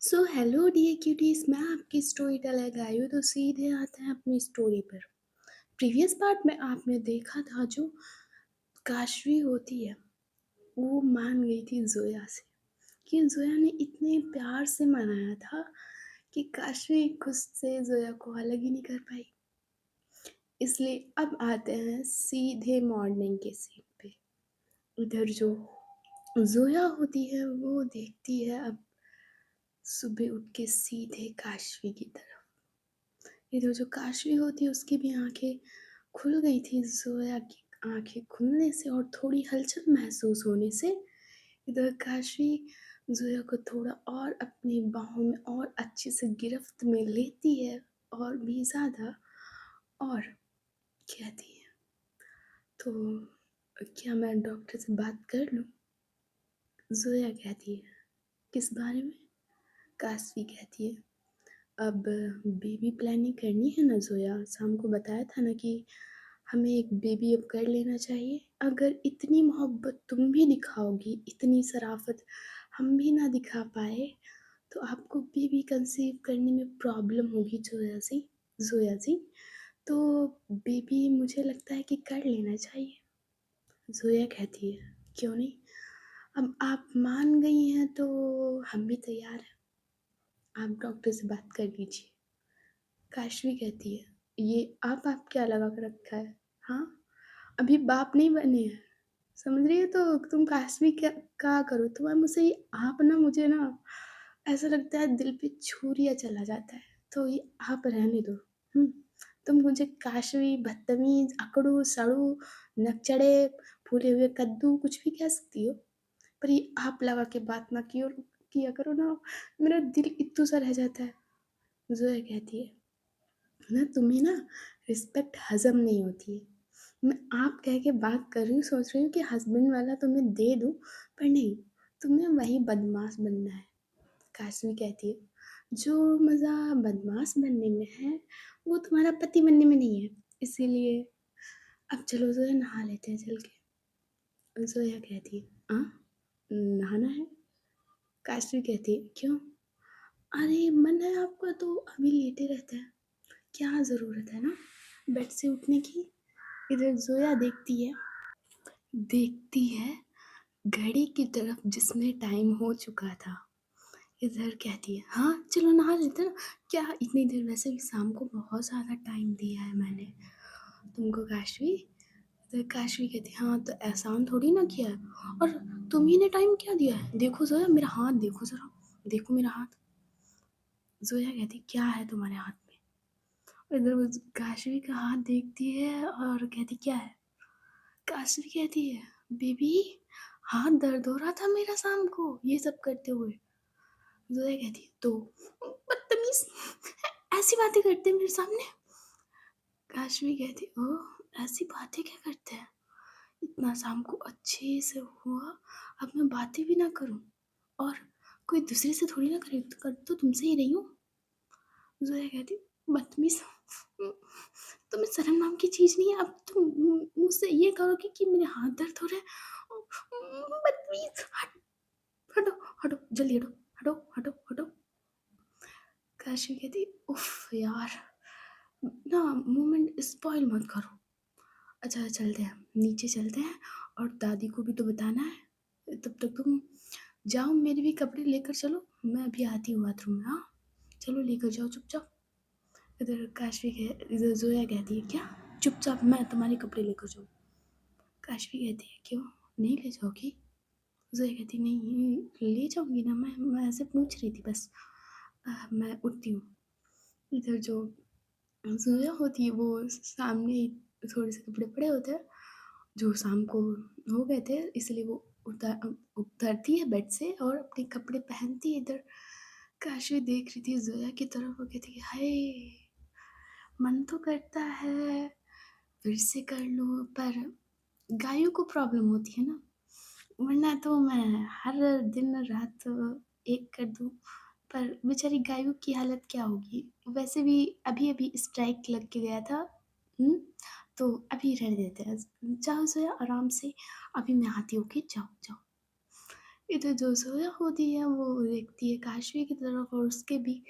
So hello dear cuties, मैं आपकी story teller आई हूँ तो सीधे आते हैं अपनी स्टोरी पर। प्रीवियस पार्ट में आपने देखा था जो काशवी होती है वो मान गई थी जोया से कि जोया ने इतने प्यार से मनाया था कि काशवी खुद से जोया को अलग ही नहीं कर पाई। इसलिए अब आते हैं सीधे मॉर्निंग के सीन पे। उधर जो जोया होती है वो देखती है अब सुबह उठ के सीधे काशवी की तरफ। इधर जो काशवी होती है उसकी भी आंखें खुल गई थी जोया की आंखें खुलने से और थोड़ी हलचल महसूस होने से। इधर काशवी जोया को थोड़ा और अपनी बाहों में और अच्छे से गिरफ्त में लेती है और भी ज़्यादा और कहती है, तो क्या मैं डॉक्टर से बात कर लूँ? जोया कहती है, किस बारे में? काशवी कहती है, अब बेबी प्लानिंग करनी है ना जोया, शाम को बताया था ना कि हमें एक बेबी अब कर लेना चाहिए। अगर इतनी मोहब्बत तुम भी दिखाओगी, इतनी शराफत हम भी ना दिखा पाए तो आपको बेबी कंसीव करने में प्रॉब्लम होगी जोया जी। तो बेबी मुझे लगता है कि कर लेना चाहिए। जोया कहती है, क्यों नहीं, अब आप मान गई हैं तो हम भी तैयार हैं, आप डॉक्टर से बात कर लीजिए। काशवी कहती है, ये आप क्या लगा कर रखा है? हाँ, अभी बाप नहीं बने हैं, समझ रही है? तो तुम काशवी क्या कहा करो, तुम्हारा मुझसे ये आप ना, मुझे ना ऐसा लगता है दिल पे छुरिया चला जाता है। तो ये आप रहने दो। हम्म, तुम मुझे काशवी, बदतमीज, अकड़ू, सड़ू, नकचड़े, फूले हुए कद्दू कुछ भी कह सकती हो, पर ये आप लगा के बात ना किया करो ना, मेरा दिल इत्तू सा रह जाता है। जोया कहती है ना, तुम्हें ना रिस्पेक्ट हजम नहीं होती है। मैं आप कह के बात कर रही हूँ, सोच रही हूँ कि हस्बैंड वाला तुम्हें दे दूँ, पर नहीं, तुम्हें वही बदमाश बनना है। काशवी कहती है, जो मज़ा बदमाश बनने में है वो तुम्हारा पति बनने में नहीं है। इसीलिए अब चलो जोया नहा लेते हैं चल के। जोया कहती है, हाँ, नहाना है? काशवी कहती है, क्यों? अरे मन है आपका तो अभी लेटे रहते हैं, क्या ज़रूरत है ना बेड से उठने की। इधर जोया देखती है घड़ी की तरफ जिसमें टाइम हो चुका था। इधर कहती है, हाँ चलो नहा लेते हैं ना, क्या इतनी देर, वैसे भी शाम को बहुत ज़्यादा टाइम दिया है मैंने तुमको काशवी। इधर काशवी कहती है, हाँ तो एहसान थोड़ी ना किया है, और तुम्ही ने टाइम क्या दिया है? देखो जोया मेरा हाथ देखो ज़रा, देखो मेरा हाथ। जोया कहती, क्या है तुम्हारे हाथ में? इधर वो काशवी का हाथ देखती है और कहती, क्या है? काशवी कहती है, बेबी हाथ दर्द हो रहा था मेरा शाम को ये सब करते हुए। जोया कहती है, तो बदतमीज, ऐसी बातें करते हैं मेरे सामने? काशवी कहती, ओह ऐसी बातें क्या करते हैं, इतना शाम को अच्छे से हुआ, अब मैं बातें भी ना करूं, और कोई दूसरे से थोड़ी ना करे, तो कर तो तुमसे ही रही हूँ। जोया कहती, बदतमीज, तुम्हें शर्म नाम की चीज नहीं है? अब तुम मुझसे ये करोगे कि मेरे हाथ दर्द हो रहे हैं? बदतमीज, हटो, हटो, जल्दी हटो, हटो, हटो, हटो। काशी कहती, उफ यार, ना मोमेंट स्पॉइल मत करो। अच्छा चलते हैं, नीचे चलते हैं, और दादी को भी तो बताना है। तब तक तुम जाओ, मेरे भी कपड़े लेकर चलो, मैं अभी आती हूँ बाथरूम में। हाँ चलो लेकर जाओ चुपचाप। इधर जोया कहती है, क्या चुपचाप मैं तुम्हारे कपड़े लेकर जाऊँ? काशवी कहती है, क्यों, नहीं ले जाओगी? जोया कहती, नहीं ले जाऊंगी ना, मैं ऐसे पूछ रही थी बस। मैं उठती हूँ। इधर जो जोया होती है वो सामने ही थोड़े से कपड़े पड़े होते हैं जो शाम को हो गए थे, इसलिए वो उतरती है बेड से और अपने कपड़े पहनती है। इधर काशवी देख रही थी जोया की तरफ, वो कहती है, हाय, मन तो करता है फिर से कर लूँ, पर गायों को प्रॉब्लम होती है ना, वरना तो मैं हर दिन रात एक कर दूँ, पर बेचारी गायों की हालत क्या होगी? वैसे भी अभी-अभी स्ट्राइक लग के गया था। हुँ, तो अभी रहने देते हैं। जाओ ज़रा आराम से, अभी मैं आती हूँ, ओके? जाओ, जाओ। इधर जो ज़ोया होती है वो देखती है काशवी की तरफ और उसके भी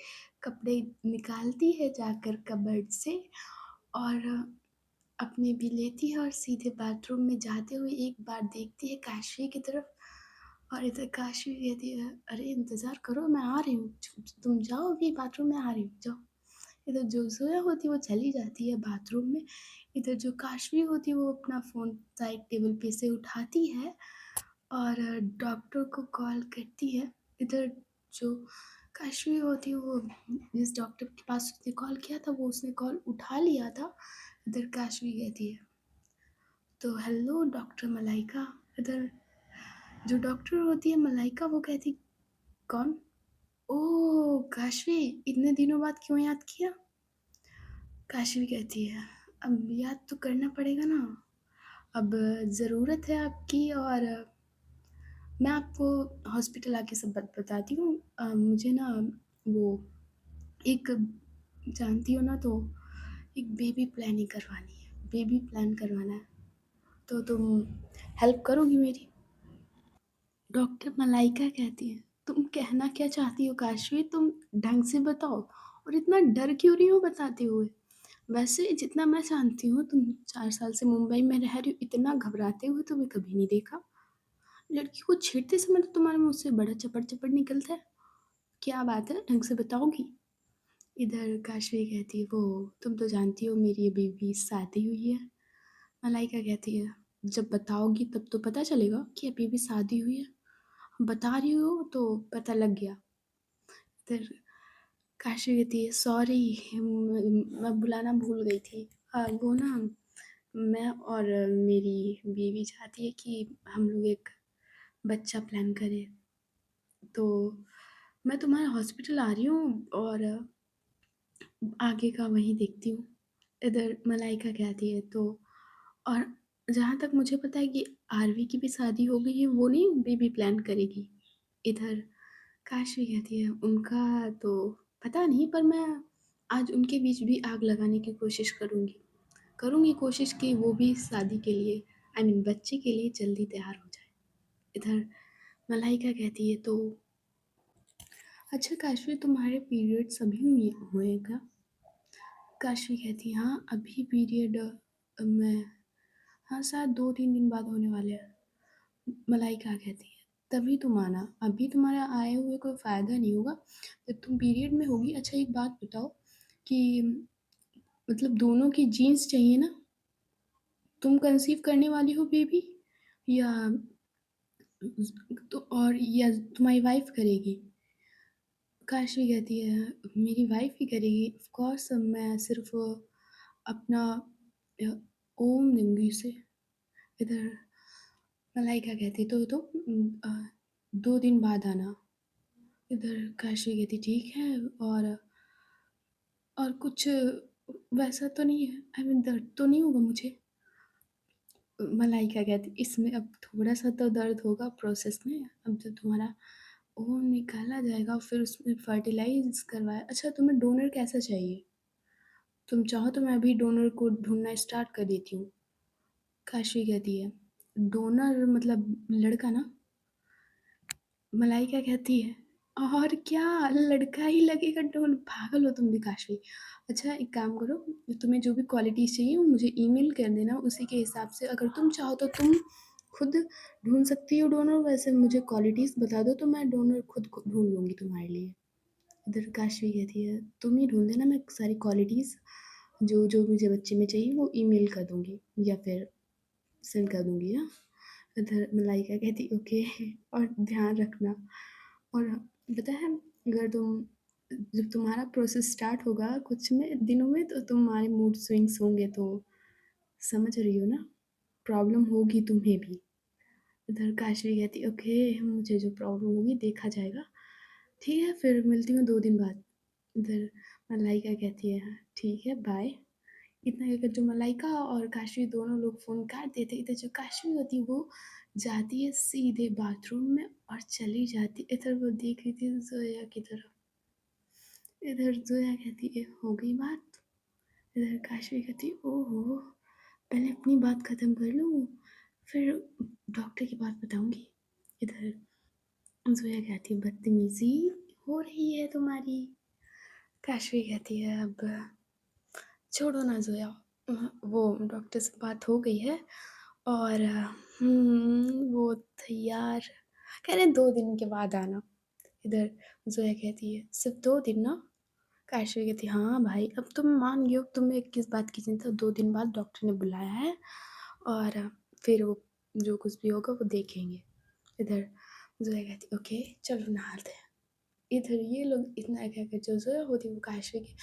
कपड़े निकालती है जाकर कबर्ड से और अपने भी लेती है और सीधे बाथरूम में जाते हुए एक बार देखती है काशवी की तरफ और इधर काशवी कहती है, "अरे इंतज़ार करो मैं आ रही हूँ, तुम जाओ अभी बाथरूम में आ रही हूँ, जाओ।" इधर जो ज़ोया होती है वो चली जाती है बाथरूम में, इधर जो काशवी होती है वो अपना फ़ोन साइड टेबल पे से उठाती है और डॉक्टर को कॉल करती है। इधर जो काशवी होती है वो जिस डॉक्टर के पास उसने कॉल किया था वो उसने कॉल उठा लिया था। इधर काशवी कहती है, तो हेलो डॉक्टर मलाइका। इधर जो डॉक्टर होती है मलाइका वो कहती, कौन? ओह! काशवी इतने दिनों बाद क्यों याद किया? काशवी कहती है, अब याद तो करना पड़ेगा ना, अब ज़रूरत है आपकी और मैं आपको हॉस्पिटल आके सब बात बताती हूँ। मुझे ना वो एक जानती हो ना तो एक बेबी प्लानिंग करवानी है, बेबी प्लान करवाना है, तो तुम हेल्प करोगी मेरी? डॉक्टर मलाइका कहती है, तुम कहना क्या चाहती हो काशवी? तुम ढंग से बताओ और इतना डर क्यों रही हो बताते हुए? वैसे जितना मैं जानती हूँ तुम 4 साल से मुंबई में रह रही हो, इतना घबराते हुए तुम्हें कभी नहीं देखा। लड़की को छेड़ते समय तो तुम्हारे मुँह से बड़ा चपड़-चपड़ निकलता है। क्या बात है, ढंग से बताओगी? इधर काशवी कहती है, वो तुम तो जानती हो मेरी अभी भी शादी हुई है। मलाइका कहती है, जब बताओगी तब तो पता चलेगा कि अभी भी शादी हुई है। बता रही हो तो पता लग गया। फिर काशी कहती है, सॉरी मैं बुलाना भूल गई थी। वो ना मैं और मेरी बीवी चाहती है कि हम लोग एक बच्चा प्लान करें, तो मैं तुम्हारे हॉस्पिटल आ रही हूँ और आगे का वहीं देखती हूँ। इधर मलाइका कहती है, तो और जहाँ तक मुझे पता है कि आरवी की भी शादी हो गई है, वो नहीं बेबी प्लान करेगी। इधर काशवी कहती है, उनका तो पता नहीं पर मैं आज उनके बीच भी आग लगाने की कोशिश करूँगी। करूँगी कोशिश कि वो भी शादी के लिए आई मीन बच्चे के लिए जल्दी तैयार हो जाए। इधर मलाइका कहती है, तो अच्छा काशवी तुम्हारे पीरियड्स अभी हुए हैं क्या? काशवी कहती है, हाँ अभी पीरियड मैं हाँ शायद 2-3 दिन बाद होने वाले हैं। मलाइका कहती है, तभी तुम आना, अभी तुम्हारा आए हुए कोई फ़ायदा नहीं होगा, जब तुम पीरियड में होगी। अच्छा एक बात बताओ कि मतलब दोनों की जीन्स चाहिए ना? तुम कंसीव करने वाली हो बेबी या तो और या तुम्हारी वाइफ़ करेगी? काशवी कहती है, मेरी वाइफ़ ही करेगी, ऑफ़ कोर्स मैं सिर्फ़ अपना अ, ओम दूँगी उसे। इधर मलाइका कहती तो 2 दिन बाद आना। इधर काशवी कहती ठीक है और कुछ वैसा तो नहीं है, आई मीन दर्द तो नहीं होगा मुझे? मलाइका कहती इसमें अब थोड़ा-सा तो दर्द होगा प्रोसेस में, अब जब तुम्हारा खून निकाला जाएगा फिर उसमें फर्टिलाइज़ करवाया। अच्छा तुम्हें डोनर कैसा चाहिए? तुम चाहो तो मैं अभी डोनर को ढूँढना स्टार्ट कर देती हूँ। काशवी कहती है, डोनर मतलब लड़का ना? मलाइका कहती है, और क्या लड़का ही लगेगा डोन पागल हो तुम भी काशवी। अच्छा एक काम करो, तुम्हें जो भी क्वालिटीज़ चाहिए वो मुझे ईमेल कर देना, उसी के हिसाब से अगर तुम चाहो तो तुम खुद ढूँढ सकती हो डोनर, वैसे मुझे क्वालिटीज़ बता दो तो मैं डोनर खुद को ढूँढ लूँगी तुम्हारे लिए। इधर काशवी कहती है, तुम ही ढूँढ देना, मैं सारी क्वालिटीज़ जो मुझे बच्चे में चाहिए वो ईमेल कर दूँगी या फिर सेंड कर दूँगी, हाँ? इधर मलाइका कहती ओके और ध्यान रखना। और पता है अगर तुम जब तुम्हारा प्रोसेस स्टार्ट होगा कुछ में दिनों में तो तुम्हारे मूड स्विंग्स होंगे, तो समझ रही हो ना? प्रॉब्लम होगी तुम्हें भी। इधर काशवी कहती ओके मुझे जो प्रॉब्लम होगी देखा जाएगा। ठीक है फिर मिलती हूँ 2 दिन बाद। इधर मलाइका कहती है ठीक है बाय। इतना कहकर जो मलाइका और काशवी दोनों लोग फ़ोन काट देते, इधर जो काशवी होती है वो जाती है सीधे बाथरूम में और चली जाती, इधर वो देख रही थी ज़ोया की तरफ। इधर ज़ोया कहती है हो गई बात? इधर काशवी कहती है ओहो! पहले अपनी बात ख़त्म कर लूँ, फिर डॉक्टर की बात बताऊँगी। इधर ज़ोया कहती है बदतमीज़ी हो रही है तुम्हारी। काशवी कहती है अब छोड़ो ना ज़ोया, वो डॉक्टर से बात हो गई है और वो तैयार कह रहे हैं 2 दिन के बाद आना। इधर ज़ोया कहती है सिर्फ़ 2 दिन ना? काशवी कहती है हाँ भाई अब तुम मान गए हो, तुम्हें किस बात की चिंता, 2 दिन बाद डॉक्टर ने बुलाया है और फिर वो जो कुछ भी होगा वो देखेंगे। इधर ज़ोया कहती ओके चलो नहाते हैं। इधर ये लोग इतना कह कर जो ज़ोया होती है वो काशवी के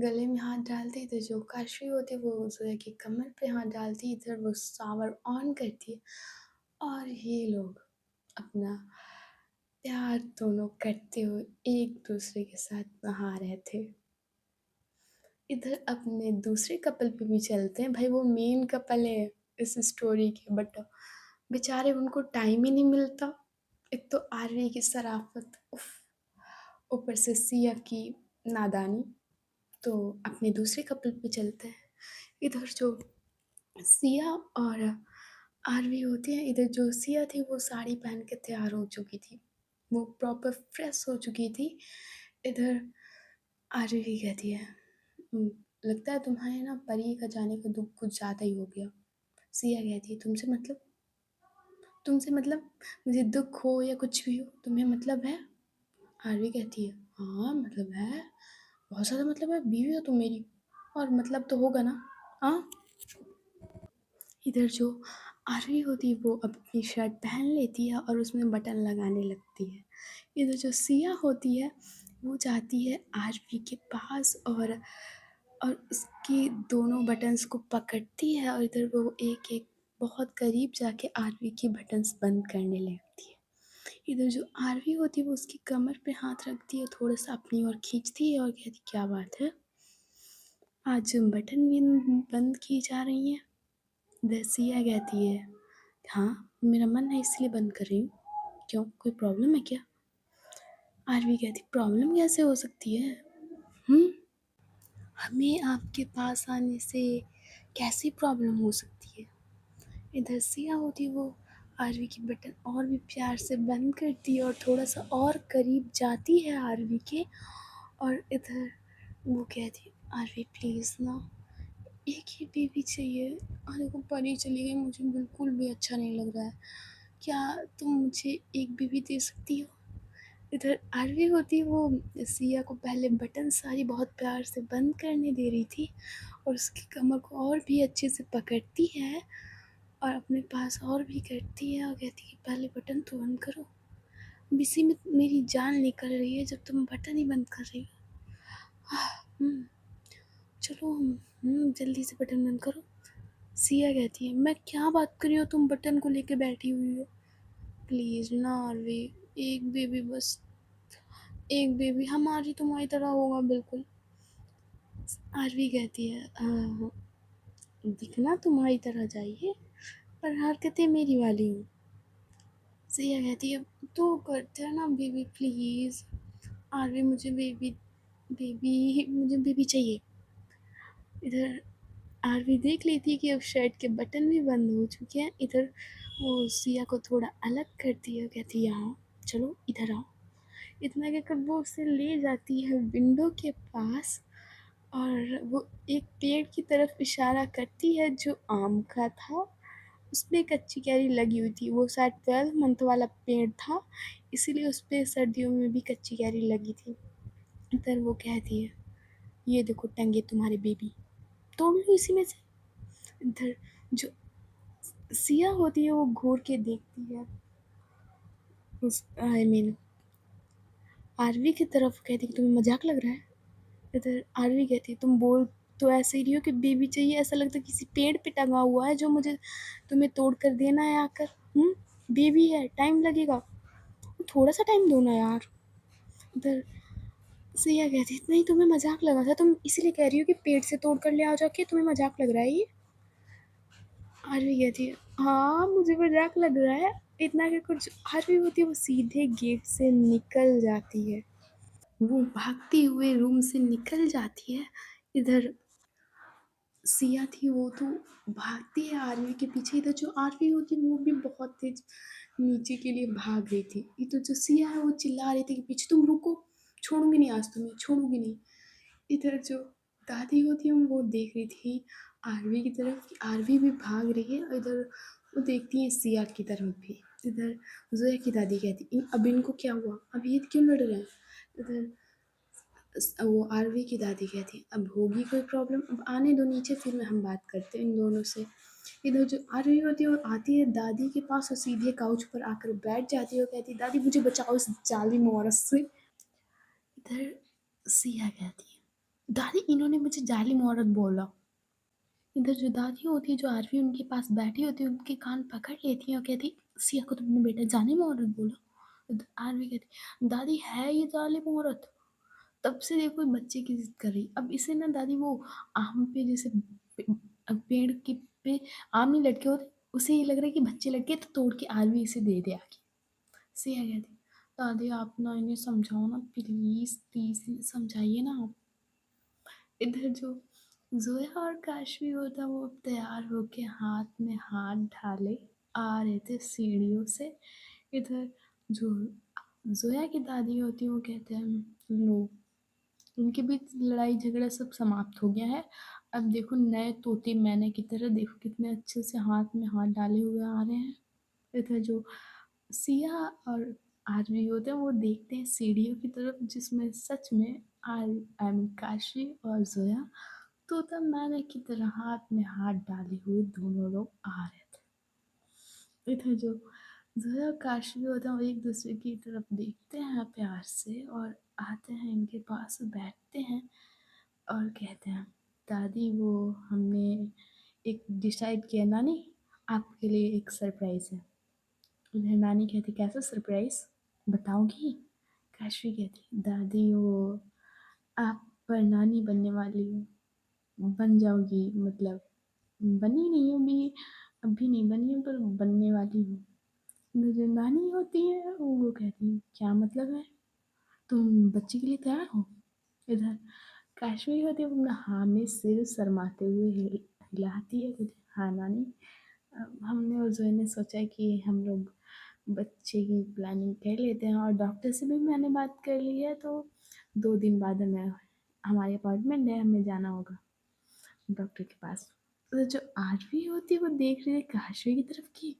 गले में हाथ डालती है, इधर जो काशवी होती है वो ज़ोया की कमर पे हाथ डालती है, इधर वो शावर ऑन करती है और ये लोग अपना प्यार दोनों करते हुए एक दूसरे के साथ नहा रहे थे। इधर अपने दूसरे कपल पे भी चलते हैं, भाई वो मेन कपल है इस स्टोरी के, बट बेचारे उनको टाइम ही नहीं मिलता। एक तो आरवी की शराफत, उफ, ऊपर से सिया की नादानी। तो अपने दूसरे कपल पे चलते हैं। इधर जो सिया और आरवी होती हैं, इधर जो सिया थी वो साड़ी पहन के तैयार हो चुकी थी, वो प्रॉपर फ्रेश हो चुकी थी। इधर आरवी कहती है "हम्म, लगता है तुम्हारे ना परी का जाने का दुख कुछ ज़्यादा ही हो गया"। सिया कहती है तुमसे मतलब मुझे दुख हो या कुछ भी हो तुम्हें मतलब है? आरवी कहती है हाँ मतलब है, बहुत ज़्यादा मतलब है, बीवी हो तुम मेरी और मतलब तो होगा ना। हाँ। इधर जो आरवी होती है वो अपनी शर्ट पहन लेती है और उसमें बटन लगाने लगती है। इधर जो सिया होती है वो जाती है आरवी के पास और उसकी दोनों बटन्स को पकड़ती है और इधर वो एक एक बहुत करीब जाके आरवी की बटन्स बंद करने लगती है। इधर जो आरवी होती है वो उसकी कमर पे हाथ रखती है, थोड़ा सा अपनी ओर खींचती है और कहती क्या बात है, आज बटन भी बंद की जा रही है? दसिया कहती है हाँ मेरा मन है इसलिए बंद कर रही हूँ, क्यों कोई प्रॉब्लम है क्या? आरवी कहती प्रॉब्लम कैसे हो सकती है? हम्म, हमें आपके पास आने से कैसी प्रॉब्लम हो सकती है? इधर सिया होती वो आरवी की बटन और भी प्यार से बंद करती है और थोड़ा सा और करीब जाती है आरवी के, और इधर वो कहती है आरवी प्लीज़ ना, एक ही बेबी चाहिए, और देखो परी चली गई, मुझे बिल्कुल भी अच्छा नहीं लग रहा है, क्या तुम मुझे एक बेबी दे सकती हो? इधर आरवी होती वो सिया को पहले बटन सारी बहुत प्यार से बंद करने दे रही थी और उसकी कमर को और भी अच्छे से पकड़ती है और अपने पास और भी करती है और कहती है पहले बटन तो बंद करो, अब इसी में मेरी जान निकल रही है जब तुम बटन ही बंद कर रही हो। हम्म, चलो जल्दी से बटन बंद करो। सिया कहती है मैं क्या बात कर रही हूँ, तुम बटन को लेके बैठी हुई हो, प्लीज़ ना आरवी, एक बेबी बस, एक बेबी हमारी तुम्हारी तरह होगा बिल्कुल। आरवी कहती है दिखना तुम्हारी तरह चाहिए पर हरकतें मेरी वाली हूँ। सिया कहती है तो करते हैं ना बेबी प्लीज़, आरवी मुझे बेबी, बेबी मुझे बेबी चाहिए। इधर आरवी देख लेती है कि अब शर्ट के बटन भी बंद हो चुके हैं। इधर वो सिया को थोड़ा अलग करती है, कहती है यहाँ चलो इधर आओ। इतना कहकर वो उसे ले जाती है विंडो के पास और वो एक पेड़ की तरफ इशारा करती है जो आम का था, उसपे कच्ची कैरी लगी हुई थी, वो शायद 12 मंथ वाला पेड़ था इसीलिए उस पे सर्दियों में भी कच्ची कैरी लगी थी। इधर वो कहती है ये देखो टंगे तुम्हारे बेबी, तोड़ लो इसी में से। इधर जो सिया होती है वो घूर के देखती है उस आई मीन आरवी की तरफ, कहती है तुम्हें मजाक लग रहा है? इधर आरवी कहती है तुम बोल तो ऐसे ही रही हो कि बेबी चाहिए, ऐसा लगता है किसी पेड़ पे टंगा हुआ है जो मुझे तुम्हें तोड़ कर देना है आकर। बेबी है टाइम लगेगा, थोड़ा सा टाइम दो ना यार। इधर सिया कहती है नहीं तुम्हें मजाक लगा था, तुम इसीलिए कह रही हो कि पेड़ से तोड़ कर ले आओ जाके, तुम्हें मजाक लग रहा है ये? आरवी कहती है हाँ मुझे मजाक लग रहा है। इतना कि कुछ आरवी होती है वो सीधे गेट से निकल जाती है, वो भागते हुए रूम से निकल जाती है। इधर सिया थी वो तो भागती है आरवी के पीछे, इधर जो आरवी होती है वो भी बहुत तेज नीचे के लिए भाग रही थी। ये तो जो सिया है वो चिल्ला रही थी कि पीछे तुम रुको, छोड़ूँगी नहीं आज तुम्हें, छोड़ूँगी नहीं। इधर जो दादी होती है वो देख रही थी आरवी की तरफ कि आरवी भी भाग रही है और इधर वो देखती है सिया की तरफ भी। इधर ज़ोया की दादी कहती अब इनको क्या हुआ? अब ये क्यों लड़ रहे हैं? इधर वो आरवी की दादी कहती अब होगी कोई प्रॉब्लम, अब आने दो नीचे फिर हम बात करते हैं इन दोनों से। इधर जो आरवी होती है वो आती है दादी के पास और सीधे काउच पर आकर बैठ जाती है और कहती है दादी मुझे बचाओ इस जालिम औरत से। इधर सिया कहती है दादी इन्होंने मुझे जालिम औरत बोला। इधर जो दादी होती है जो आरवी उनके पास बैठी होती है उनके कान पकड़ लेती है और कहती सिया को तुमने बेटा जालिम औरत बोला। इधर आरवी कहती दादी है ये जालिम औरत, तब से देखो बच्चे की जिद कर रही। अब इसे ना दादी वो आम पे जैसे पेड़ के पे आम नहीं लटके होते, उसे ये लग रहा है कि बच्चे लटके तो तोड़ के आरवी इसे दे दे आके। सिया कहती दादी आप ना इन्हें समझाओ ना प्लीज प्लीज समझाइए ना आप। इधर जो जोया और काशवी होता वो तैयार होके हाथ में हाथ ढाले आ रहे थे सीढ़ियों से। इधर जो जोया की दादी होती है वो कहते हैं लो उनके बीच लड़ाई झगड़ा सब समाप्त हो गया है। अब देखो नए तोते मैने की तरह देखो कितने अच्छे से हाथ में हाथ डाले हुए आ रहे हैं। इधर जो सिया और आरवी होते हैं वो देखते हैं सीढ़ियों की तरफ जिसमें सच में आई मीन काशी और जोया तोता मैने की तरह हाथ में हाथ डाले हुए दोनों लोग आ रहे थे। इधर जो जोया और काशी होते हैं वो एक दूसरे की तरफ देखते हैं प्यार से और आते हैं इनके पास बैठते हैं और कहते हैं दादी वो हमने एक डिसाइड किया नानी आपके लिए एक सरप्राइज है। उधर नानी कहती कैसा सरप्राइज बताओगी? काशवी कहती दादी वो आप पर नानी बनने वाली हो, बन जाओगी मतलब बनी नहीं हूँ अभी नहीं बनी हूँ पर बनने वाली हूँ। जो नानी होती है वो कहती है क्या मतलब है, तुम बच्चे के लिए तैयार हो? इधर काश्मीरी होती है वो हाँ में सिर शर्माते हुए हिलाती है कि हाँ नानी हमने और जोए ने सोचा है कि हम लोग बच्चे की प्लानिंग कर लेते हैं और डॉक्टर से भी मैंने बात कर ली है तो 2 दिन बाद हमें हमारी अपॉइंटमेंट है हमें जाना होगा डॉक्टर के पास। तो जो आरवी होती है वो देख रही है काशवी की तरफ की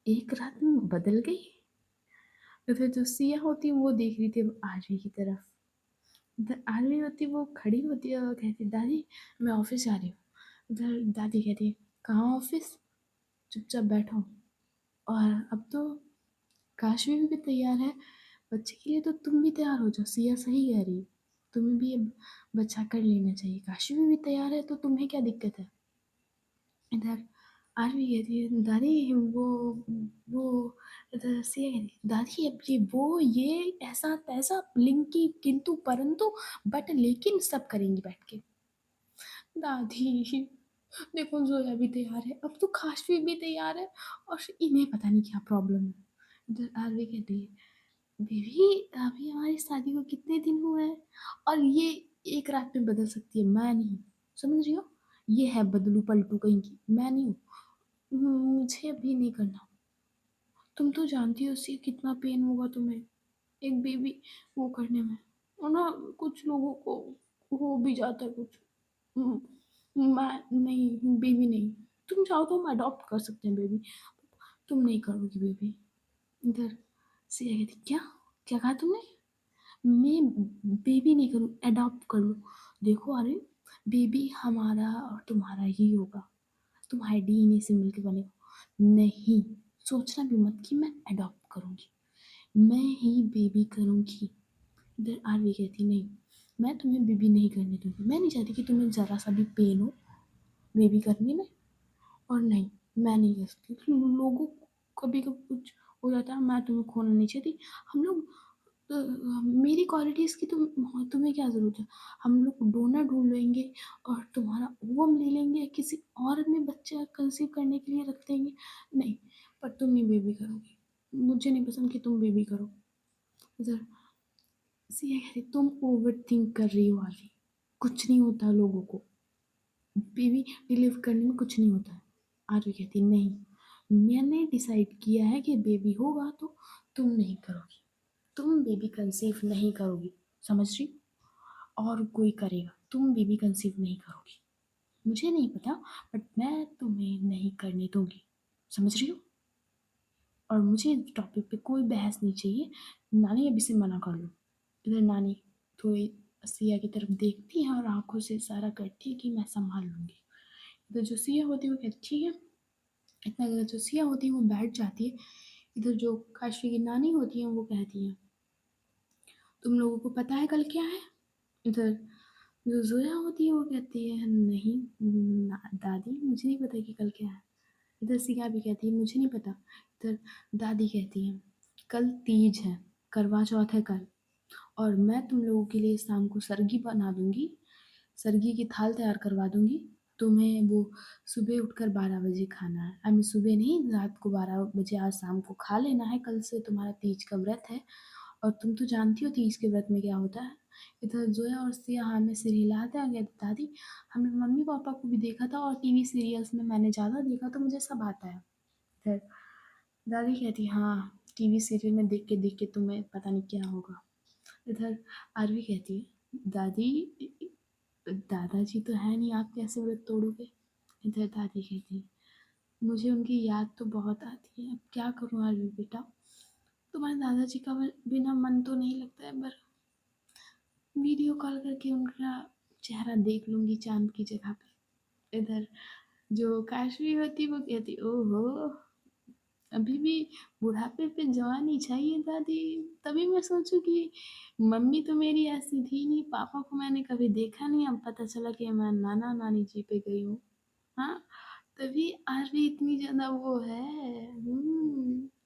एक रात में बदल गई। तो फिर जो सिया होती है वो देख रही थी आरवी की तरफ। आरवी होती है वो खड़ी होती है और कहती दादी मैं ऑफिस जा रही हूँ। उधर दादी कहती है कहाँ ऑफिस, चुपचाप बैठो। और अब तो काशवी भी तैयार है बच्चे के लिए तो तुम भी तैयार हो जाओ, सिया सही कह रही है तुम्हें भी अब बच्चा कर लेना चाहिए। काशवी भी तैयार है तो तुम्हें क्या दिक्कत है? इधर आरवी कहती है दादी वो इधर सिया कहती है दादी अब ये वो ये ऐसा तैसा लिंकी किंतु परंतु बट लेकिन सब करेंगी बैठ के। दादी देखो जोया भी तैयार है अब तो काशवी भी तैयार है और इन्हें पता नहीं क्या प्रॉब्लम है। इधर आरवी कहती है बेबी अभी हमारी शादी को कितने दिन हुए हैं और ये एक रात में बदल सकती है, मैं नहीं। समझ रही हो, ये है बदलू पलटू कहीं की, मैं नहीं हूँ। मुझे अभी नहीं करना। तुम तो जानती हो सी कितना पेन होगा तुम्हें एक बेबी वो करने में, और ना कुछ लोगों को हो भी जाता है कुछ। हम्म, मैं नहीं बेबी नहीं। तुम चाहो तो हम अडॉप्ट कर सकते हैं बेबी, तुम नहीं करोगी बेबी। इधर सिया कहती क्या क्या कहा तुमने? मैं बेबी नहीं करूँ अडॉप्ट कर लूँ? देखो अरे बेबी हमारा और तुम्हारा ही होगा, तुम्हारे डीएनए से मिलकर बनेगा। नहीं सोचना भी मत कि मैं अडॉप्ट करूँगी, मैं ही बेबी करूँगी। इधर आरवी कहती नहीं मैं तुम्हें बेबी नहीं करने दूंगी, मैं नहीं चाहती कि तुम्हें ज़रा सा भी पेन हो बेबी करने में। और नहीं मैं नहीं कर सकती लोगों को कभी कभी कुछ हो जाता है, मैं तुम्हें खोना नहीं चाहती। हम लोग मेरी क्वालिटीज़ की तुम्हें क्या ज़रूरत है? हम लोग डोनर ढूंढ लेंगे और तुम्हारा ओवम ले लेंगे किसी और में बच्चा कंसीव करने के लिए रख देंगे। नहीं पर तुम ही बेबी करोगी, मुझे नहीं पसंद कि तुम बेबी करो। इधर सिया कह रही तुम ओवर थिंक कर रही हो आरवी, कुछ नहीं होता लोगों को बेबी डिलीवर करने में कुछ नहीं होता है। आरवी कहती नहीं मैंने डिसाइड किया है कि बेबी होगा तो तुम नहीं करोगी, तुम बेबी कंसीव नहीं करोगी, समझ रही? और कोई करेगा, तुम बेबी कंसीव नहीं करोगी। मुझे नहीं पता, बट मैं तुम्हें नहीं करने दूंगी, समझ रही हो? और मुझे इस टॉपिक पे कोई बहस नहीं चाहिए। नानी अभी से मना कर लो। इधर नानी थोड़ी सिया की तरफ देखती है और आंखों से इशारा करती है कि मैं संभाल लूंगी। इधर जो सिया होती है वो कहती ठीक है। इतना इधर जो सिया होती है वो बैठ जाती है। इधर जो काशवी की नानी होती है वो कहती है तुम लोगों को पता है कल क्या है? इधर जो जोया होती है वो कहती है नहीं दादी मुझे नहीं पता कि कल क्या है। इधर सिया भी कहती है मुझे नहीं पता। इधर दादी कहती है कल तीज है, करवा चौथ है कल, और मैं तुम लोगों के लिए शाम को सरगी बना दूंगी, सरगी की थाल तैयार करवा दूंगी। तुम्हें वो सुबह उठकर 12 बजे खाना है। आई मीन सुबह नहीं, रात को 12 बजे आज शाम को खा लेना है, कल से तुम्हारा तीज का व्रत है। और तुम तो जानती हो तीज के व्रत में क्या होता है। इधर जोया और सिया हमें सिर हिलाते आ गए दादी, हमें मम्मी पापा को भी देखा था और टीवी सीरियल्स में मैंने ज़्यादा देखा तो मुझे सब आता है। इधर दादी कहती हाँ, टीवी सीरियल में देख के तुम्हें पता नहीं क्या होगा। इधर आरवी कहती है दादी दादाजी तो है नहीं, आप कैसे व्रत तोड़ोगे? इधर दादी कहती है मुझे उनकी याद तो बहुत आती है, अब क्या करूँ आरवी बेटा, तुम्हारे दादाजी का बिना मन तो नहीं लगता है, पर वीडियो कॉल करके उनका चेहरा देख लूंगी चांद की जगह पे। इधर जो काशवी होती वो कहती ओहो, अभी भी बुढ़ापे पे जवानी चाहिए दादी। तभी मैं सोचूं कि मम्मी तो मेरी ऐसी थी नहीं, पापा को मैंने कभी देखा नहीं, अब पता चला कि मैं नाना नानी जी पे गई हूँ। हाँ, तभी आज भी इतनी ज्यादा वो है।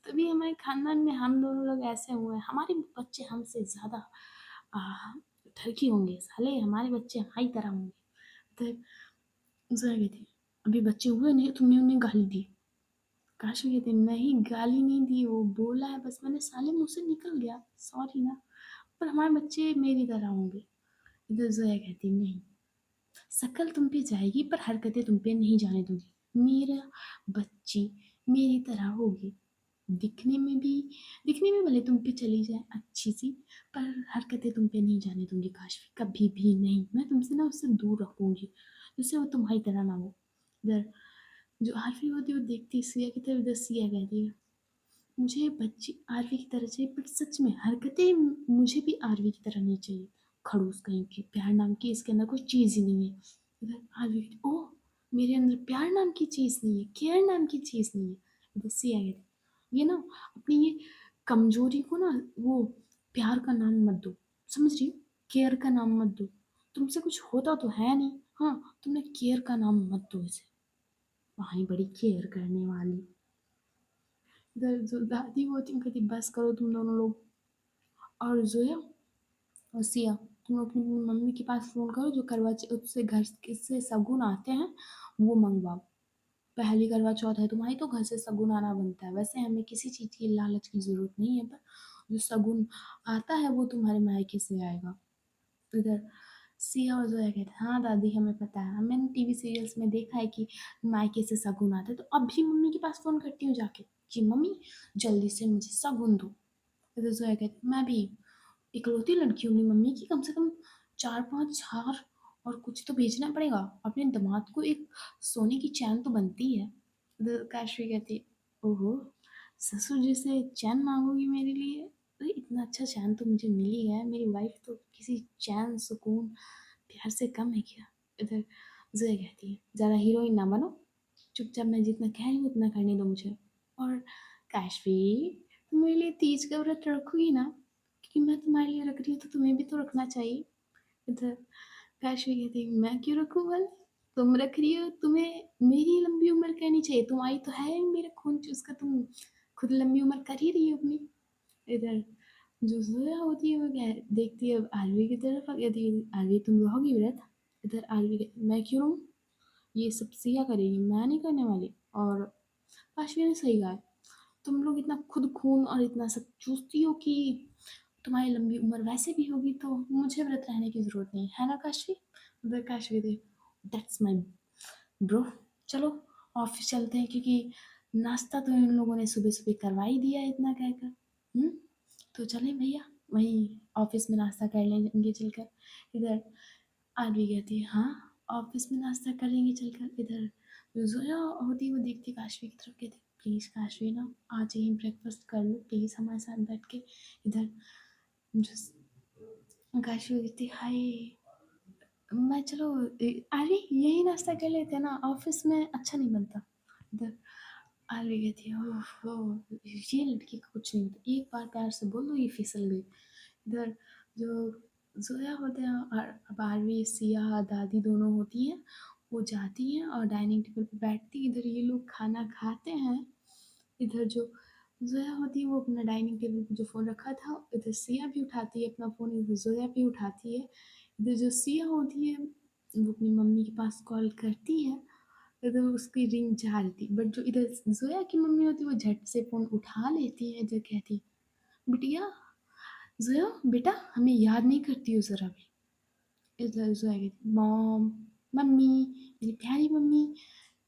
तभी हमारे खानदान में हम दोनों लोग ऐसे हुए हैं, हमारे बच्चे हमसे ज्यादा ठरकी होंगे, साले हमारे बच्चे हमारी तरह होंगे। तो जोया कहती अभी बच्चे हुए नहीं तुमने उन्हें गाली दी? काश कहती नहीं गाली नहीं दी, वो बोला है बस, मैंने साले मुंह से निकल गया, सॉरी ना, पर हमारे बच्चे मेरी तरह होंगे। इधर जोया कहती नहीं, शक्ल तुम पे जाएगी पर हरकतें तुम पे नहीं जाने दूंगी। मेरा बच्ची मेरी तरह होगी, दिखने में भी, दिखने में भले तुम पे चली जाए अच्छी सी, पर हरकतें तुम पे नहीं जाने दूंगी काशवी, कभी भी नहीं। मैं तुमसे ना उससे दूर रखूंगी जिससे वो तुम्हारी तरह ना हो। इधर जो आरवी होती है वो देखती सिया की तरफ, इधर सिया कहती है मुझे बच्ची आरवी की तरह चाहिए, बट सच में हरकतें मुझे भी आरवी की तरह नहीं चाहिए। खड़ूस कहीं की, प्यार नाम की इसके अंदर कोई चीज़ ही नहीं है। इधर आरवी कहती ओह, मेरे अंदर प्यार नाम की चीज़ नहीं है, केयर नाम की चीज़ नहीं है। इधर सिया कहती ये ना अपनी ये कमजोरी को ना वो प्यार का नाम मत दो, समझ रही हो? केयर का नाम मत दो, तुमसे कुछ होता तो है नहीं, हाँ तुमने केयर का नाम मत दो इसे, वहां बड़ी केयर करने वाली। इधर जो दादी वो थी कहती बस करो तुम दोनों लोग। और जोया और सिया तुम लोग अपनी मम्मी के पास फोन करो, जो करवा चौथ से घर से शगुन आते हैं वो मंगवाओ। पहली करवा चौथ है तुम्हारी तो घर से शगुन आना बनता है, वैसे हमें किसी चीज़ की लालच की जरूरत नहीं है, पर जो शगुन आता है वो तुम्हारे मायके से आएगा। इधर सिया और जोया कहते हैं हाँ दादी हमें पता है, मैंने टीवी सीरियल्स में देखा है कि मायके से शगुन आता है, तो अब भी मम्मी के पास फोन करती हूँ जाके कि मम्मी जल्दी से मुझे शगुन दो। इधर जोया कहती मैं भी इकलौती लड़की होंगी मम्मी की, कम से कम 4-5 हार और कुछ तो भेजना पड़ेगा, अपने दामाद को एक सोने की चैन तो बनती है। इधर कैशवी कहती ओहो, ससुर जी से चैन मांगोगी मेरे लिए? अरे इतना अच्छा चैन तो मुझे मिल ही गया है, मेरी वाइफ तो किसी चैन सुकून प्यार से कम है क्या? इधर जोया कहती है ज़्यादा हीरोइन ना बनो, चुपचाप मैं जितना कह रही हूँ उतना करने दो मुझे। और काशवी तुम मेरे लिए तीज का व्रत रखोगी ना, क्योंकि मैं तुम्हारे लिए रख रही हूँ तो तुम्हें भी तो रखना चाहिए। इधर काशवी कहती है मैं क्यों रखूँ भला, तुम रख रही हो, तुम्हें मेरी लंबी उम्र कहनी चाहिए, तुम आई तो है मेरा खून चूस कर, तुम खुद लंबी उम्र कर ही रही हो अपनी। इधर जो जोया होती है वो देखती है आरवी की तरफ और कहती है आरवी तुम रहोगी व्रत? इधर आरवी कहती मैं क्यों रहूँ, ये सब सिया करेगी मैं नहीं करने वाली। और काशवी ने सही कहा है, तुम लोग इतना खुद खून और इतना सब चूसती हो कि तुम्हारी लंबी उम्र वैसे भी होगी, तो मुझे व्रत रहने की जरूरत नहीं है ना काशवी? उधर काशवी दे दैट्स माई ब्रो, चलो ऑफिस चलते हैं, क्योंकि नाश्ता तो इन लोगों ने सुबह-सुबह करवा ही दिया है इतना कहकर। हुँ? तो चलें भैया वहीं ऑफ़िस में नाश्ता कर लेंगे चलकर। इधर आरवी कहती है हाँ, ऑफ़िस में नाश्ता कर लेंगे चलकर। इधर ज़ोया होती है वो देखती है काशवी की तरफ कहती है प्लीज़ काशवी ना आज यहीं ब्रेकफ़ास्ट कर लो प्लीज़ हमारे साथ बैठ के। इधर जस काशवी कहती है हाय मैं चलो अरे यही नाश्ता कर लेते हैं ना ऑफिस में अच्छा नहीं बनता। इधर आरवी कहती है ओहो ये लड़की का कुछ नहीं होता एक बार प्यार से बोल दो ये फिसल गई। इधर जो जोया होते हैं और अब आरवी सिया दादी दोनों होती हैं वो जाती हैं और डाइनिंग टेबल पे बैठती हैं। इधर ये लोग खाना खाते हैं। इधर जो जोया होती है वो अपना डाइनिंग टेबल पे जो फ़ोन रखा था इधर सिया भी उठाती है अपना फ़ोन इधर जोया भी उठाती है। इधर जो सिया होती है वो अपनी मम्मी के पास कॉल करती है। इधर उसकी रिंग जा रही थी बट जो इधर जोया की मम्मी होती है वो झट से फ़ोन उठा लेती है। इधर कहती है बिटिया जोया बेटा हमें याद नहीं करती हो ज़रा भी। इधर जोया कहती मॉम मम्मी मेरी प्यारी मम्मी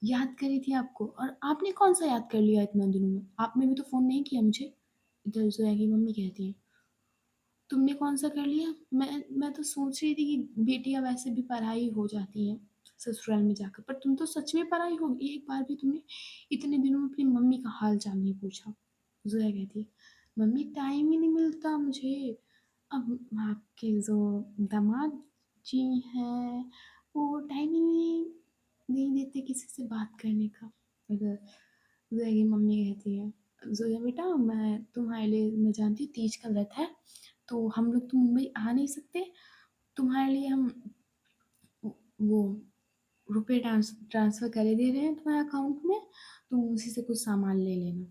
याद करी थी आपको और आपने कौन सा याद कर लिया इतना दिनों में आपने भी तो फ़ोन नहीं किया मुझे। इधर जोया की मम्मी कहती है तुमने कौन सा कर लिया मैं तो सोच रही थी कि बेटियां वैसे भी पराई हो जाती हैं ससुराल में जाकर पर तुम तो सच में पराई हो गई एक बार भी तुमने इतने दिनों में अपनी मम्मी का हाल चाल नहीं पूछा। जोया कहती है मम्मी टाइम ही नहीं मिलता मुझे। अब आपके जो दामाद जी हैं वो टाइम ही नहीं देते किसी से बात करने का। इधर जोया की मम्मी कहती है जोया बेटा मैं तुम्हारे लिए मैं जानती हूँ तीज का व्रत है तो हम लोग तो मुंबई आ नहीं सकते तुम्हारे लिए हम वो रुपए ट्रांसफ़र करे दे रहे हैं तुम्हारे अकाउंट में तुम उसी से कुछ सामान ले लेना।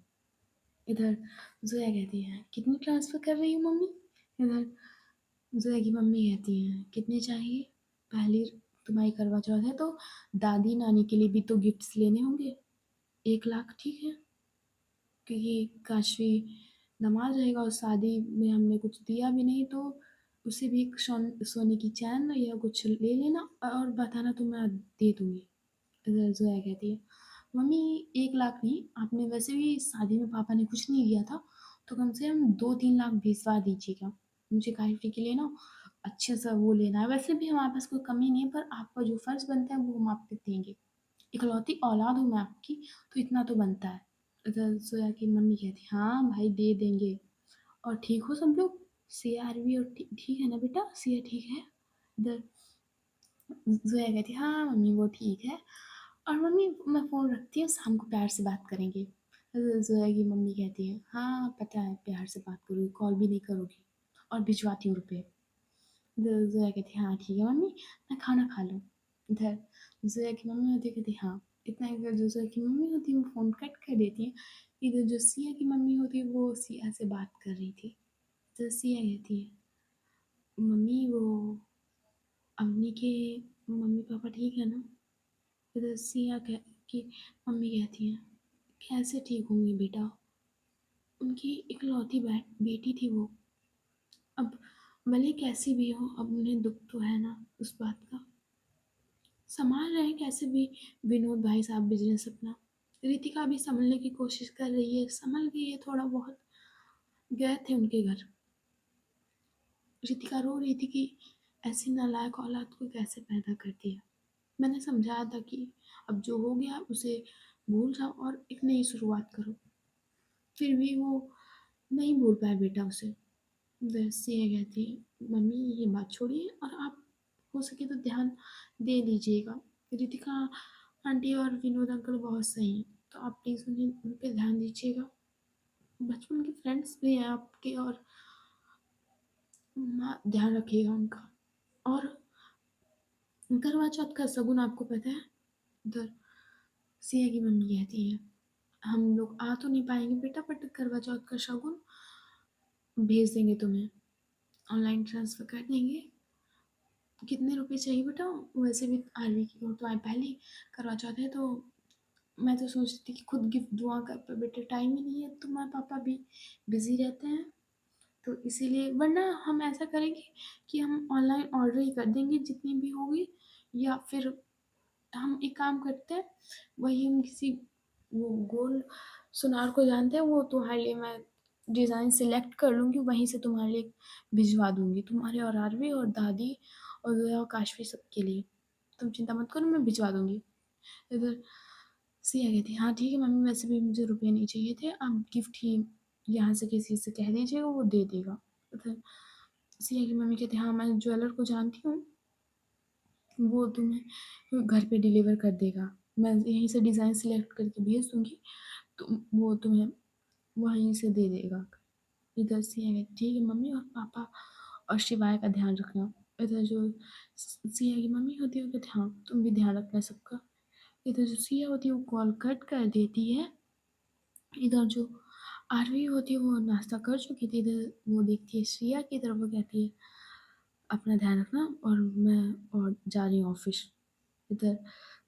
इधर जोया कहती है कितनी ट्रांसफ़र कर रही हो मम्मी। इधर जोया की मम्मी कहती हैं कितने चाहिए पहली तुम्हारी करवा चौथ है तो दादी नानी के लिए भी तो गिफ्ट्स लेने होंगे 1 लाख ठीक है क्योंकि काशवी नमाज रहेगा और शादी में हमने कुछ दिया भी नहीं तो उसे भी एक सोने की चैन या कुछ ले लेना और बताना तो मैं दे दूँगी। इधर जोया कहती है मम्मी 1 लाख नहीं आपने वैसे भी शादी में पापा ने कुछ नहीं दिया था तो कम से कम 2-3 लाख भिजवा दीजिएगा। मुझे काफ़ी के लिए ना अच्छे सा वो लेना है वैसे भी हमारे पास कोई कमी नहीं है पर आपका जो फ़र्ज़ बनता है वो हम आपको देंगे। इकलौती औलाद हूँ मैं आपकी तो इतना तो बनता है। इधर जोया की मम्मी कहती हाँ भाई दे देंगे। और ठीक हो सब लोग सिया आरवी और ठीक है ना बेटा सिया ठीक है। इधर जोया कहती हाँ मम्मी वो ठीक है और मम्मी मैं फ़ोन रखती हूँ शाम को प्यार से बात करेंगे। जोया की मम्मी कहती है हाँ पता है प्यार से बात करोगी कॉल भी नहीं करोगी और भिजवाती हूँ रुपये। जोया कहती हाँ ठीक है मम्मी मैं खाना खा लूँ। इधर जोया की मम्मी होती कहती हाँ इतना इधर जो जोया की मम्मी होती है वो फ़ोन कट कर देती है। इधर जो सिया की मम्मी होती है वो सिया से बात कर रही थी। तो सिया कहती है मम्मी वो अम्मी के मम्मी पापा ठीक है ना। इधर सिया की मम्मी कहती हैं कैसे ठीक होंगी बेटा उनकी इकलौती बेटी थी वो अब भले कैसी भी हो अब उन्हें दुख तो है ना उस बात का संभाल रहे हैं कैसे भी विनोद भाई साहब बिजनेस अपना। रितिका भी संभलने की कोशिश कर रही है संभल गई है थोड़ा बहुत। गए थे उनके घर रितिका रो रही थी कि ऐसी नालायक औलाद को कैसे पैदा कर दिया। मैंने समझाया था कि अब जो हो गया उसे भूल जाओ और एक नई शुरुआत करो फिर भी वो नहीं भूल पाया बेटा उसे। वैसे ये कहती है मम्मी ये बात छोड़िए और आप हो सके तो ध्यान दे दीजिएगा। रितिका आंटी और विनोद अंकल बहुत सही हैं तो आप प्लीज़ उन्हें उन पे ध्यान दीजिएगा। बचपन के फ्रेंड्स भी हैं आपके और ध्यान रखिएगा उनका। और करवा चौथ का शगुन आपको पता है। उधर सिया की मम्मी कहती है हम लोग आ तो नहीं पाएंगे बेटा बट करवा चौथ का शगुन भेज देंगे तुम्हें ऑनलाइन ट्रांसफ़र कर देंगे। कितने रुपए चाहिए बेटा वैसे भी आरवी की हो तो आए पहली करवा चौथ है तो मैं तो सोच रही थी कि खुद गिफ्ट दूँगा कर पर बेटे टाइम ही नहीं है तुम्हारे पापा भी बिज़ी रहते हैं तो इसीलिए वरना हम ऐसा करेंगे कि हम ऑनलाइन ऑर्डर ही कर देंगे जितनी भी होगी या फिर हम एक काम करते हैं वही हम किसी वो गोल्ड सुनार को जानते हैं, वो तुम्हारे लिए मैं डिज़ाइन सिलेक्ट कर लूँगी, वहीं से तुम्हारे लिए भिजवा दूँगी, तुम्हारे और आरवी और दादी और ज़ोया और काशवी सबके लिए। तुम चिंता मत करो, मैं भिजवा दूँगी। इधर सिया कहती, हाँ ठीक है मम्मी, वैसे भी मुझे रुपए नहीं चाहिए थे, आप गिफ्ट ही यहाँ से किसी से कह दीजिएगा, वो दे देगा। इधर सिया की मम्मी कहती, हाँ मैं ज्वेलर को जानती हूँ, वो तुम्हें घर पे डिलीवर कर देगा, मैं यहीं से डिज़ाइन सिलेक्ट करके भेज दूँगी, तो वो तुम्हें वहीं से दे देगा। इधर सिया कहती, ठीक है मम्मी, और पापा और शिवाय का ध्यान रखना। इधर जो सिया की मम्मी होती है वो कहती, हाँ तुम भी ध्यान रखना सबका। इधर जो सिया होती है वो कॉल कट कर देती है। इधर जो आरवी होती है वो नाश्ता कर चुकी थी, इधर वो देखती है श्रिया की तरफ, वो कहती है अपना ध्यान रखना, और मैं और जा रही हूँ ऑफिस। इधर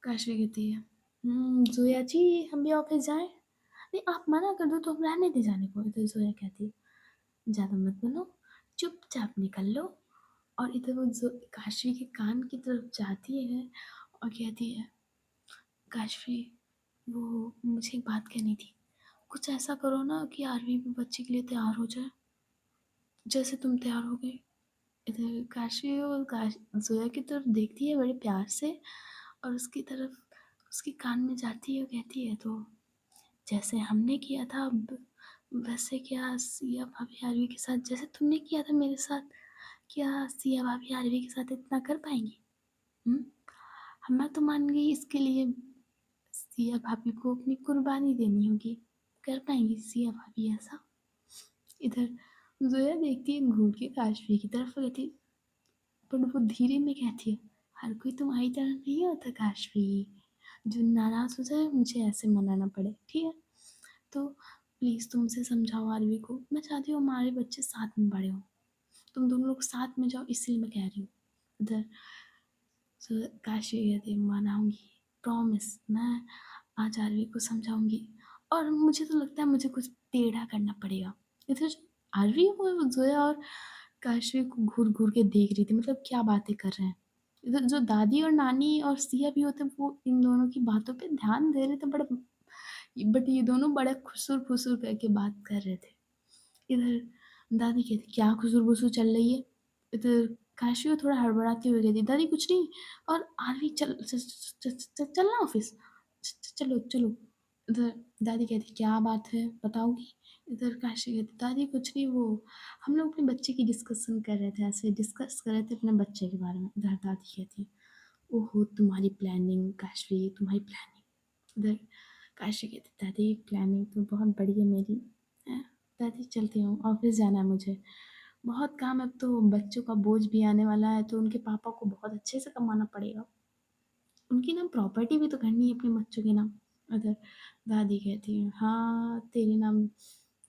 काशवी कहती है, जोया जी हम भी ऑफिस जाएं? नहीं आप मना कर दो तो हम रहने दे जाने को। इधर जोया कहती है, ज़्यादा मत बोलो, चुपचाप निकल लो। और इधर वो जो काशवी के कान की तरफ जाती है और कहती है, काशवी वो मुझे एक बात कहनी थी, कुछ ऐसा करो ना कि आरवी भी बच्चे के लिए तैयार हो जाए, जैसे तुम तैयार हो गए। इधर काशवी और जोया की तरफ देखती है बड़े प्यार से, और उसकी तरफ उसके कान में जाती है और कहती है, तो जैसे हमने किया था अब वैसे क्या सिया भाभी आरवी के साथ, जैसे तुमने किया था मेरे साथ, क्या सिया भाभी आरवी के साथ इतना कर पाएंगी? हम्म, मैं तो मान गई, इसके लिए सिया भाभी को अपनी कुर्बानी देनी होगी, कर पाएंगी सिया भाभी ऐसा? इधर जोया देखती है घूर के काशवी की तरफ, कहती, पर वो धीरे में कहती है, हर कोई तुम्हारी तरह नहीं होता काशवी, जो नाराज हो जाए मुझे ऐसे मनाना पड़े, ठीक है? तो प्लीज़ तुमसे समझाओ आरवी को, मैं चाहती हूँ हमारे बच्चे साथ में बड़े हों, तुम दोनों लोग साथ में जाओ, इसलिए मैं कह रही हूँ। उधर तो काशी कहती, मनाऊंगी, प्रॉमिस, मैं आज आरवी को समझाऊंगी, और मुझे तो लगता है मुझे कुछ टेढ़ा करना पड़ेगा। इधर जो आरवी है वो जोया और काशवी को घूर घूर के देख रही थी, मतलब क्या बातें कर रहे हैं। इधर जो दादी और नानी और सिया भी होते वो इन दोनों की बातों पे ध्यान दे रहे थे, बट ये दोनों बड़ा खुसुर फुसुर करके बात कर रहे थे। इधर दादी कहती, क्या खुसुर फुसुर चल रही है? इधर काशियो थोड़ा हड़बड़ाते हुए कहती, दादी कुछ नहीं, और आरवी चलना ऑफिस, चलो चलो। इधर दादी कहती, क्या बात है बताओगी? इधर काशी कहती, दादी कुछ नहीं, वो हम लोग अपने बच्चे की डिस्कशन कर रहे थे, ऐसे डिस्कस कर रहे थे अपने बच्चे के बारे में। इधर दादी कहती, ओहो तुम्हारी प्लानिंग काशवी, तुम्हारी प्लानिंग। उधर काशी कहती, दादी प्लानिंग तो बहुत बड़ी है मेरी, हैं? दादी चलती हूँ, ऑफिस जाना है मुझे, बहुत काम है, अब तो बच्चों का बोझ भी आने वाला है, तो उनके पापा को बहुत अच्छे से कमाना पड़ेगा, उनकी नाम प्रॉपर्टी भी तो करनी है अपने बच्चों के नाम। अगर दादी कहती है, हाँ तेरे नाम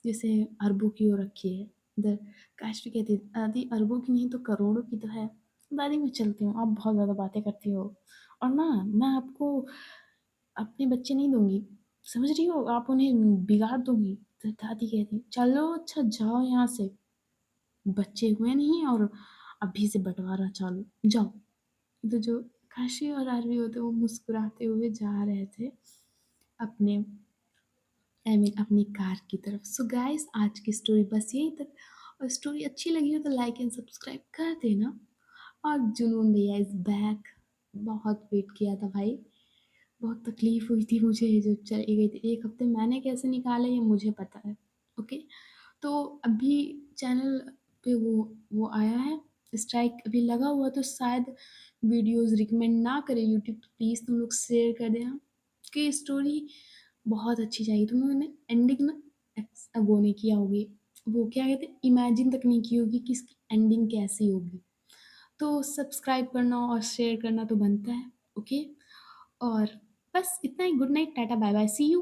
जैसे अरबों की हो रखी है। इधर काशवी कहती है, दादी अरबों की नहीं तो करोड़ों की तो है। दादी मैं चलती हूँ, आप बहुत ज़्यादा बातें करती हो, और ना मैं आपको अपने बच्चे नहीं दूंगी, समझ रही हो, आप उन्हें बिगाड़ दोगी। तो दादी कहती, चलो अच्छा जाओ यहाँ से, बच्चे हुए नहीं और अभी से बंटवारा चालू, जाओ। तो जो काशी और आरवी होते वो मुस्कुराते हुए जा रहे थे अपने अपनी कार की तरफ। सो गाइस आज की स्टोरी बस यही तक, और स्टोरी अच्छी लगी हो तो लाइक एंड सब्सक्राइब कर देना। और जुनून भैया इज बैक, बहुत वेट किया था भाई, बहुत तकलीफ हुई थी मुझे जब चली गई थी, 1 हफ्ते मैंने कैसे निकाले ये मुझे पता है। ओके, तो अभी चैनल पे वो आया है, स्ट्राइक अभी लगा हुआ, तो शायद वीडियोस रिकमेंड ना करे यूट्यूब, तो प्लीज़ तुम लोग शेयर कर देना कि स्टोरी बहुत अच्छी चाहिए। तुम लोगों ने एंडिंग ना वो नहीं किया होगी, वो क्या कहते हैं, इमेजिन तक नहीं की होगी कि इसकी एंडिंग कैसी होगी। तो सब्सक्राइब करना और शेयर करना तो बनता है। ओके, और बस इतना ही। Good night, tata, bye bye, see you.